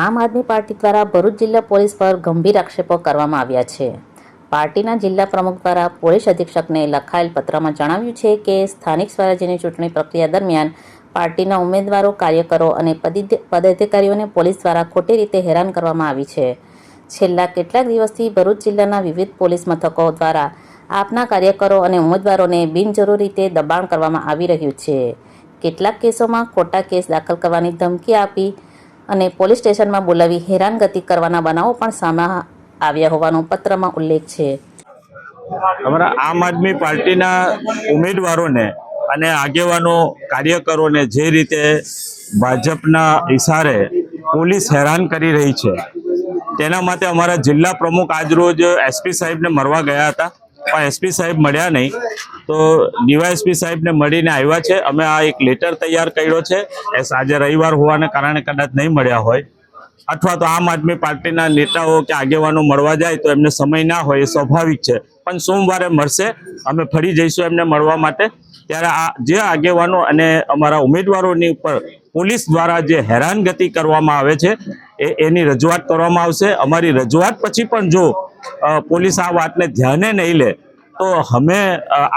આમ આદમી પાર્ટી દ્વારા ભરૂચ જિલ્લા પોલીસ પર ગંભીર આક્ષેપો કરવામાં આવ્યા છે। પાર્ટીના જિલ્લા પ્રમુખ દ્વારા પોલીસ અધિક્ષકને લખાયેલ પત્રમાં જણાવ્યું છે કે સ્થાનિક સ્વરાજ્યની ચૂંટણી પ્રક્રિયા દરમિયાન પાર્ટીના ઉમેદવારો, કાર્યકરો અને પદાધિકારીઓને પોલીસ દ્વારા ખોટી રીતે હેરાન કરવામાં આવી છે। છેલ્લા કેટલાક દિવસથી ભરૂચ જિલ્લાના વિવિધ પોલીસ મથકો દ્વારા આપના કાર્યકરો અને ઉમેદવારોને બિનજરૂરી રીતે દબાણ કરવામાં આવી રહ્યું છે। કેટલાક કેસોમાં ખોટા કેસ દાખલ કરવાની ધમકી આપી અને પોલીસ સ્ટેશનમાં બોલાવી હેરાનગતિ કરવાના બનાવો પણ સામે આવ્યા હોવાનો પત્રમાં ઉલ્લેખ છે। અમારા આમ આદમી પાર્ટીના ઉમેદવારોને અને આગેવાનો, કાર્યકરોને જે રીતે ભાજપના ઇશારે પોલીસ હેરાન કરી રહી છે, તેના માટે અમારા જિલ્લા પ્રમુખ આજરોજ એસપી સાહેબને મળવા ગયા હતા, પણ એસપી સાહેબ મળ્યા નહીં, તો ડીવાયએસપી સાહેબને મળીને આવ્યા છે। અમે આ એક લેટર તૈયાર કર્યો છે। આજે રવિવાર હોવાને કારણે કદાચ નહીં મળ્યા હોય, અથવા તો આમ આદમી પાર્ટીના નેતાઓ કે આગેવાનો મળવા જાય તો એમને સમય ના હોય, એ સ્વાભાવિક છે, પણ સોમવારે મળશે, અમે ફરી જઈશું એમને મળવા માટે। ત્યારે આ જે આગેવાનો અને અમારા ઉમેદવારોની ઉપર પોલીસ દ્વારા જે હેરાનગતિ કરવામાં આવે છે એની રજૂઆત કરવામાં આવશે। અમારી રજૂઆત પછી પણ જો પોલીસ આ વાતને ધ્યાને નહીં લે તો અમે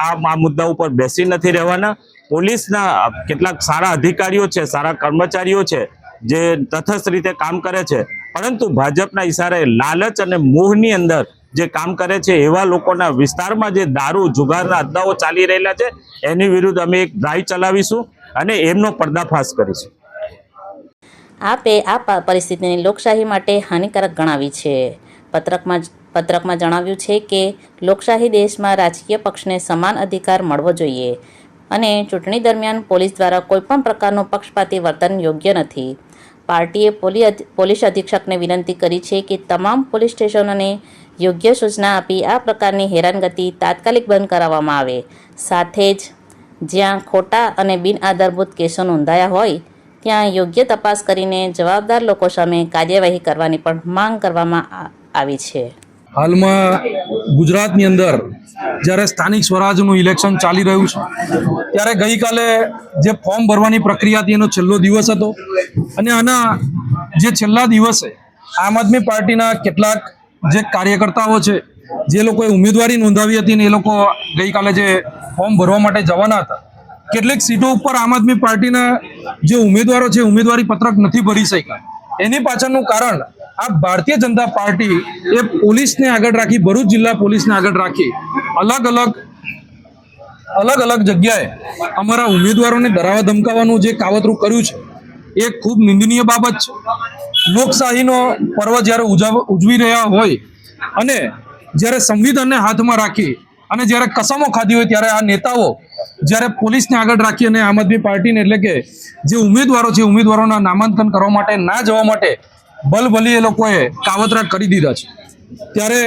આ મુદ્દા ઉપર બેસી નથી રહેવાના। પોલીસના કેટલાક સારા અધિકારીઓ છે, સારા કર્મચારીઓ છે જે તટસ્થ રીતે કામ કરે છે, પરંતુ ભાજપના ઇશારે લાલચ અને મોહની અંદર જે કામ કરે છે એવા લોકોના વિસ્તારમાં જે દારૂ, જુગારના અડ્ડાઓ ચાલી રહેલા છે એની વિરુદ્ધ અમે એક ડ્રાઈવ ચલાવીશું અને એમનો પર્દાફાશ કરીશું। આપે આ પરિસ્થિતિને લોકશાહી માટે હાનિકારક ગણાવી છે। પત્રકમાં જણાવ્યું છે કે લોકશાહી દેશમાં રાજકીય પક્ષને સમાન અધિકાર મળવો જોઈએ અને ચૂંટણી દરમિયાન પોલીસ દ્વારા કોઈપણ પ્રકારનું પક્ષપાતી વર્તન યોગ્ય નથી। પાર્ટીએ પોલીસ અધિક્ષકને વિનંતી કરી છે કે તમામ પોલીસ સ્ટેશનોને યોગ્ય સૂચના આપી આ પ્રકારની હેરાનગતિ તાત્કાલિક બંધ કરાવવામાં આવે। સાથે જ જ્યાં ખોટા અને બિનઆધારભૂત કેસો નોંધાયા હોય ત્યાં યોગ્ય તપાસ કરીને જવાબદાર લોકો સામે કાર્યવાહી કરવાની પણ માંગ કરવામાં આવી છે। હાલમાં ગુજરાતની અંદર જ્યારે સ્થાનિક સ્વરાજનું ઇલેક્શન ચાલી રહ્યું છે, ત્યારે ગઈકાલે જે ફોર્મ ભરવાની પ્રક્રિયા હતી એનો છેલ્લો દિવસ હતો અને આના જે છેલ્લા દિવસે આમ આદમી પાર્ટીના કેટલાક જે કાર્યકર્તાઓ છે, જે લોકોએ ઉમેદવારી નોંધાવી હતી ને એ લોકો ગઈકાલે જે ફોર્મ ભરવા માટે જવાના હતા, કેટલીક સીટો ઉપર આમ આદમી પાર્ટીના જે ઉમેદવારો છે ઉમેદવારી પત્રક નથી ભરી શક્યા। એની પાછળનું કારણ આ ભારતીય જનતા પાર્ટી એ પોલીસને આગળ રાખી, ભરૂચ જિલ્લા પોલીસને આગળ રાખી અલગ અલગ જગ્યાએ અમારા ઉમેદવારોને ડરાવા ધમકાવવાનું જે કાવતરું કર્યું છે એ ખૂબ નિંદનીય બાબત છે। લોકશાહીનો પર્વ જ્યારે ઉજવી રહ્યા હોય અને જ્યારે સંવિધાનને હાથમાં રાખી અને જ્યારે કસમો ખાધી હોય ત્યારે આ નેતાઓ જ્યારે પોલીસને આગળ રાખી અને આમ આદમી પાર્ટીને એટલે કે જે ઉમેદવારો છે ઉમેદવારોના નામાંકન કરવા માટે ના જવા માટે ભલભલી એ લોકોએ કાવતરા કરી દીધા છે। ત્યારે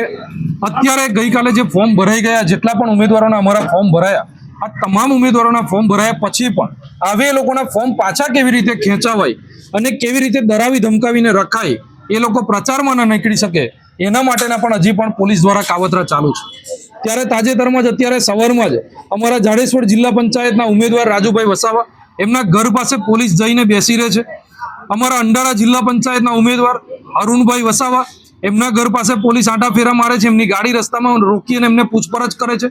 અત્યારે ગઈકાલે જે ફોર્મ ભરાઈ ગયા, જેટલા પણ ઉમેદવારોના અમારા ફોર્મ ભરાયા, આ તમામ ઉમેદવારોના ફોર્મ ભરાયા પછી પણ હવે એ લોકોના ફોર્મ પાછા કેવી રીતે ખેંચાવાય અને કેવી રીતે ડરાવી ધમકાવીને રખાય, એ લોકો પ્રચારમાં ન નીકળી શકે એના માટેના પણ હજી પણ પોલીસ દ્વારા કાવતરા ચાલુ છે। ત્યારે તાજેતરમાં જ અત્યારે સવારમાં જ અમારા જાડેશ્વર જિલ્લા પંચાયતના ઉમેદવાર રાજુભાઈ વસાવા એમના ઘર પાસે પોલીસ જઈને બેસી રહે છે। અમારા અંડાળા જિલ્લા પંચાયતના ઉમેદવાર અરુણભાઈ વસાવા એમના ઘર પાસે પોલીસ આંટા ફેરા મારે છે, એમની ગાડી રસ્તામાં રોકી અને એમને પૂછપરછ કરે છે।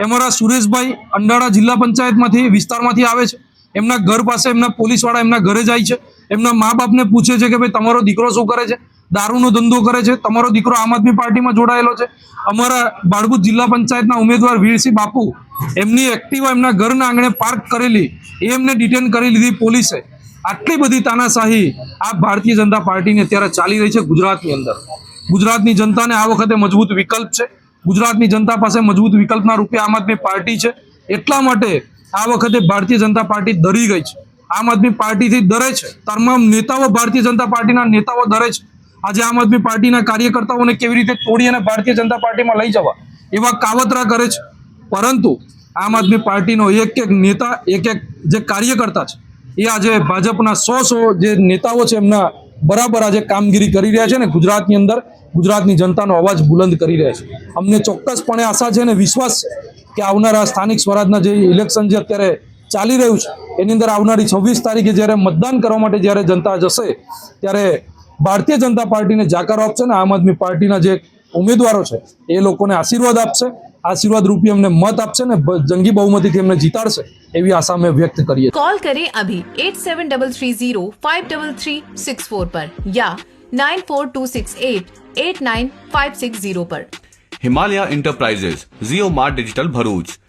અમારા સુરેશભાઈ અંડાળા જિલ્લા પંચાયતમાંથી વિસ્તારમાંથી આવે છે, એમના ઘર પાસે એમના પોલીસવાળા એમના ઘરે જાય છે, એમના મા બાપને પૂછે છે કે ભાઈ તમારો દીકરો શું કરે છે, દારૂનો ધંધો કરે છે, તમારો દીકરો આમ આદમી પાર્ટીમાં જોડાયેલો છે। અમારા બાળભૂત જિલ્લા પંચાયતના ઉમેદવાર વીરસિંહ બાપુ એમની એક્ટિવા એમના ઘરના આંગણે પાર્ક કરેલી એ એમને ડિટેન કરી લીધી પોલીસે। આટલી બધી તાનાશાહી આ ભારતીય જનતા પાર્ટીની અત્યારે ચાલી રહી છે ગુજરાતની અંદર। ગુજરાતની જનતાને આ વખતે મજબૂત વિકલ્પ છે, ગુજરાતની જનતા પાસે મજબૂત વિકલ્પના રૂપે આમ આદમી પાર્ટી છે, એટલા માટે આ વખતે ભારતીય જનતા પાર્ટી ડરી ગઈ છે, આમ આદમી પાર્ટીથી ડરે છે। તમામ નેતાઓ ભારતીય જનતા પાર્ટીના નેતાઓ ડરે છે। આજે આમ આદમી પાર્ટીના કાર્યકર્તાઓને કેવી રીતે તોડી અને ભારતીય જનતા પાર્ટીમાં લઈ જવા એવા કાવતરા કરે છે, પરંતુ આમ આદમી પાર્ટીનો એક એક નેતા, એક એક જે કાર્યકર્તા છે એ આજે ભાજપના 100 જે નેતાઓ છે એમના બરાબર આજે કામગીરી કરી રહ્યા છે ને ગુજરાતની અંદર ગુજરાતની જનતાનો અવાજ બુલંદ કરી રહ્યા છે। અમને ચોક્કસપણે આશા છે અને વિશ્વાસ છે કે આવનારા સ્થાનિક સ્વરાજના જે ઇલેક્શન જે અત્યારે ચાલી રહ્યું છે એની અંદર આવનારી 26 તારીખે જ્યારે મતદાન કરવા માટે જ્યારે જનતા જશે ત્યારે ભારતીય જનતા પાર્ટીને જાકારો આપશે અને આમ આદમી પાર્ટીના જે ઉમેદવારો છે એ લોકોને આશીર્વાદ આપશે, આશીર્વાદ રૂપી અમને મત આપશે ને જંગી બહુમતીથી એમને જીતાડશે એવી આશા અમે व्यक्त કરીએ। कॉल करें अभी 8733053364 पर या 9426889560 पर। हिमालय इंटरप्राइजेज, जियो मार्ट डिजिटल भरूच।